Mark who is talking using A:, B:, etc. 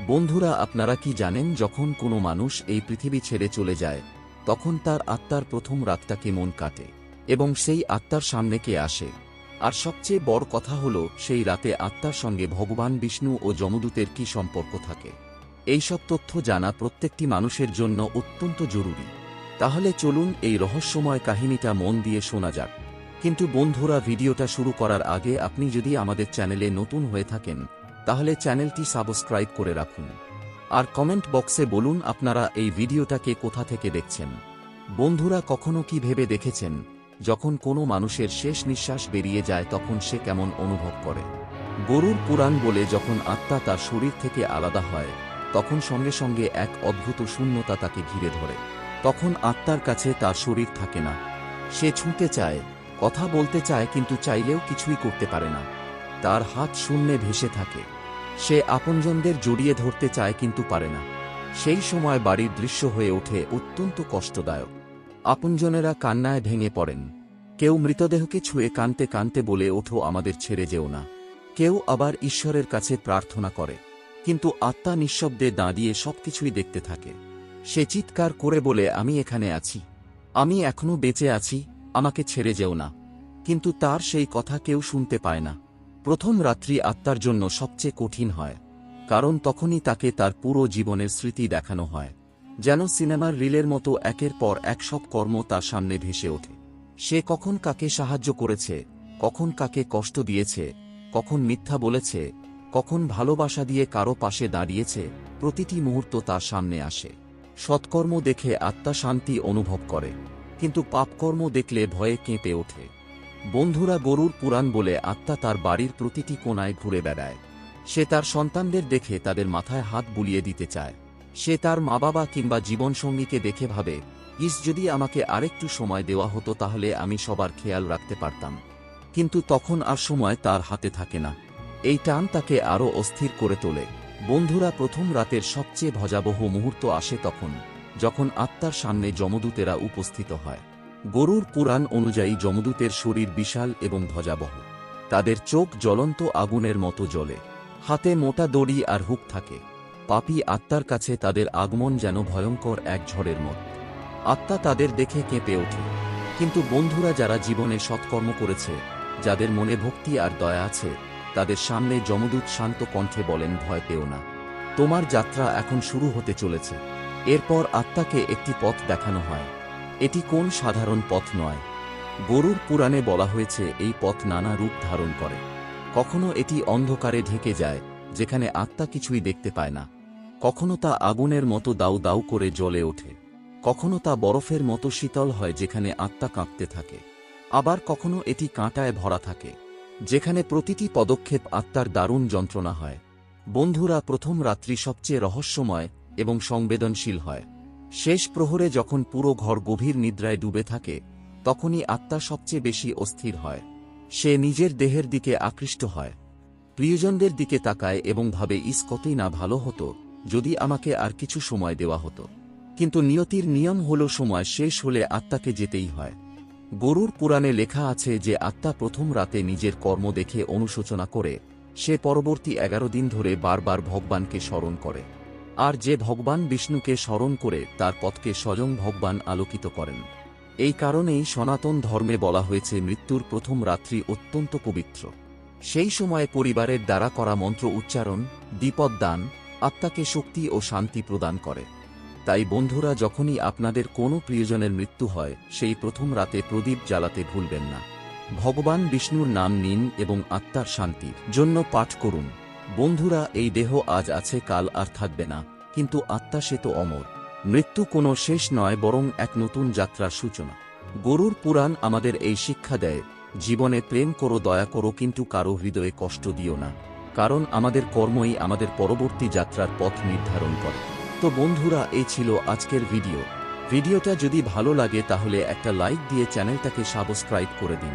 A: বন্ধুরা, আপনারা কি জানেন, যখন কোনো মানুষ এই পৃথিবী ছেড়ে চলে যায় তখন তার আত্মার প্রথম রাতটা কেমন কাটে এবং সেই আত্মার সামনে কে আসে? আর সবচেয়ে বড় কথা হলো, সেই রাতে আত্মার সঙ্গে ভগবান বিষ্ণু ও যমদূতের কি সম্পর্ক থাকে? এইসব তথ্য জানা প্রত্যেকটি মানুষের জন্য অত্যন্ত জরুরি। তাহলে চলুন এই রহস্যময় কাহিনীটা মন দিয়ে শোনা যাক। কিন্তু বন্ধুরা, ভিডিওটা শুরু করার আগে আপনি যদি আমাদের চ্যানেলে নতুন হয়ে থাকেন তাহলে চ্যানেলটি সাবস্ক্রাইব করে রাখুন। আর কমেন্ট বক্সে বলুন আপনারা এই ভিডিওটাকে কোথা থেকে দেখছেন। বন্ধুরা, কখনো কি ভেবে দেখেছেন, যখন কোনো মানুষের শেষ নিঃশ্বাস বেরিয়ে যায় তখন সে কেমন অনুভব করে? গরুর পুরাণ বলে, যখন আত্মা তার শরীর থেকে আলাদা হয় তখন সঙ্গে সঙ্গে এক অদ্ভুত শূন্যতা তাকে ঘিরে ধরে। তখন আত্মার কাছে তার শরীর থাকে না। সে ছুঁতে চায়, কথা বলতে চায়, কিন্তু চাইলেও কিছুই করতে পারে না। তার হাত শূন্যে ভেসে থাকে। সে আপনজনদের জড়িয়ে ধরতে চায় কিন্তু পারে না। সেই সময় বাড়ির দৃশ্য হয়ে ওঠে অত্যন্ত কষ্টদায়ক। আপনজনেরা কান্নায় ভেঙে পড়েন। কেউ মৃতদেহকে ছুঁয়ে কাঁদতে কাঁদতে বলে, ওঠো, আমাদের ছেড়ে যেও না। কেউ আবার ঈশ্বরের কাছে প্রার্থনা করে। কিন্তু আত্মা নিঃশব্দে দাঁড়িয়ে সবকিছুই দেখতে থাকে। সে চিৎকার করে বলে, আমি এখানে আছি, আমি এখনো বেঁচে আছি, আমাকে ছেড়ে যেও না। কিন্তু তার সেই কথা কেউ শুনতে পায় না। প্রথম রাত্রি আত্মার জন্য সবচেয়ে কঠিন হয়, কারণ তখনই তাকে তার পুরো জীবনের স্মৃতি দেখানো হয়। যেন সিনেমার রিলের মতো একের পর এক সব কর্ম তার সামনে ভেসে ওঠে। সে কখন কাকে সাহায্য করেছে, কখন কাকে কষ্ট দিয়েছে, কখন মিথ্যা বলেছে, কখন ভালোবাসা দিয়ে কারো পাশে দাঁড়িয়েছে, প্রতিটি মুহূর্ত তার সামনে আসে। সৎকর্ম দেখে আত্মা শান্তি অনুভব করে, কিন্তু পাপকর্ম দেখলে ভয়ে কেঁপে ওঠে। বন্ধুরা, গরুর পুরাণ বলে, আত্মা তার বাড়ির প্রতিটি কোণায় ঘুরে বেড়ায়। সে তার সন্তানদের দেখে তাদের মাথায় হাত বুলিয়ে দিতে চায়। সে তার মা বাবা কিংবা জীবনসঙ্গীকে দেখে ভাবে, যদি আমাকে আরেকটু সময় দেওয়া হতো তাহলে আমি সবার খেয়াল রাখতে পারতাম। কিন্তু তখন আর সময় তার হাতে থাকে না। এই টান তাকে আরও অস্থির করে তোলে। বন্ধুরা, প্রথম রাতের সবচেয়ে ভয়াবহ মুহূর্ত আসে তখন, যখন আত্মার সামনে যমদূতেরা উপস্থিত হয়। গরুর পুরাণ অনুযায়ী যমদূতের শরীর বিশাল এবং ধ্বজাবহ। তাদের চোখ জ্বলন্ত আগুনের মতো জ্বলে। হাতে মোটা দড়ি আর হুক থাকে। পাপী আত্মার কাছে তাদের আগমন যেন ভয়ঙ্কর এক ঝড়ের মতো। আত্মা তাদের দেখে কেঁপে ওঠে। কিন্তু বন্ধুরা, যারা জীবনে সৎকর্ম করেছে, যাদের মনে ভক্তি আর দয়া আছে, তাদের সামনে যমদূত শান্ত কণ্ঠে বলেন, ভয় পেও না, তোমার যাত্রা এখন শুরু হতে চলেছে। এরপর আত্মাকে একটি পথ দেখানো হয়। এটি কোন সাধারণ পথ নয়। গরুর পুরাণে বলা হয়েছে এই পথ নানা রূপ ধারণ করে। কখনো এটি অন্ধকারে ঢেকে যায়, যেখানে আত্মা কিছুই দেখতে পায় না। কখনো তা আগুনের মতো দাউ দাউ করে জ্বলে ওঠে। কখনো তা বরফের মতো শীতল হয়, যেখানে আত্মা কাঁপতে থাকে। আবার কখনো এটি কাঁটায় ভরা থাকে, যেখানে প্রতিটি পদক্ষেপ আত্মার দারুণ যন্ত্রণা হয়। বন্ধুরা, প্রথম রাত্রি সবচেয়ে রহস্যময় এবং সংবেদনশীল হয়। শেষ প্রহরে যখন পুরো ঘর গভীর নিদ্রায় ডুবে থাকে, তখনই আত্মা সবচেয়ে বেশি অস্থির হয়। সে নিজের দেহের দিকে আকৃষ্ট হয়, প্রিয়জনদের দিকে তাকায় এবং ভাবে, কতই না ভালো হতো যদি আমাকে আর কিছু সময় দেওয়া হতো। কিন্তু নিয়তির নিয়ম হল, সময় শেষ হলে আত্মাকে যেতেই হয়। গরুর পুরাণে লেখা আছে যে আত্মা প্রথম রাতে নিজের কর্ম দেখে অনুশোচনা করে সে পরবর্তী 11 দিন ধরে বারবার ভগবানকে স্মরণ করে। আর যে ভগবান বিষ্ণুকে স্মরণ করে তার পথকে স্বয়ং ভগবান আলোকিত করেন। এই কারণেই সনাতন ধর্মে বলা হয়েছে, মৃত্যুর প্রথম রাত্রি অত্যন্ত পবিত্র। সেই সময়ে পরিবারের দ্বারা করা মন্ত্র উচ্চারণ, দীপদান আত্মাকে শক্তি ও শান্তি প্রদান করে। তাই বন্ধুরা, যখনই আপনাদের কোনো প্রিয়জনের মৃত্যু হয়, সেই প্রথম রাতে প্রদীপ জ্বালাতে ভুলবেন না। ভগবান বিষ্ণুর নাম নিন এবং আত্মার শান্তির জন্য পাঠ করুন। বন্ধুরা, এই দেহ আজ আছে, কাল আর থাকবে না, কিন্তু আত্মা সে তো অমর। মৃত্যু কোনো শেষ নয়, বরং এক নতুন যাত্রার সূচনা। গরুর পুরাণ আমাদের এই শিক্ষা দেয়, জীবনে প্রেম করো, দয়া করো, কিন্তু কারো হৃদয়ে কষ্ট দিও না, কারণ আমাদের কর্মই আমাদের পরবর্তী যাত্রার পথ নির্ধারণ করে। তো বন্ধুরা, এই ছিল আজকের ভিডিওটা যদি ভালো লাগে তাহলে একটা লাইক দিয়ে চ্যানেলটাকে সাবস্ক্রাইব করে দিন।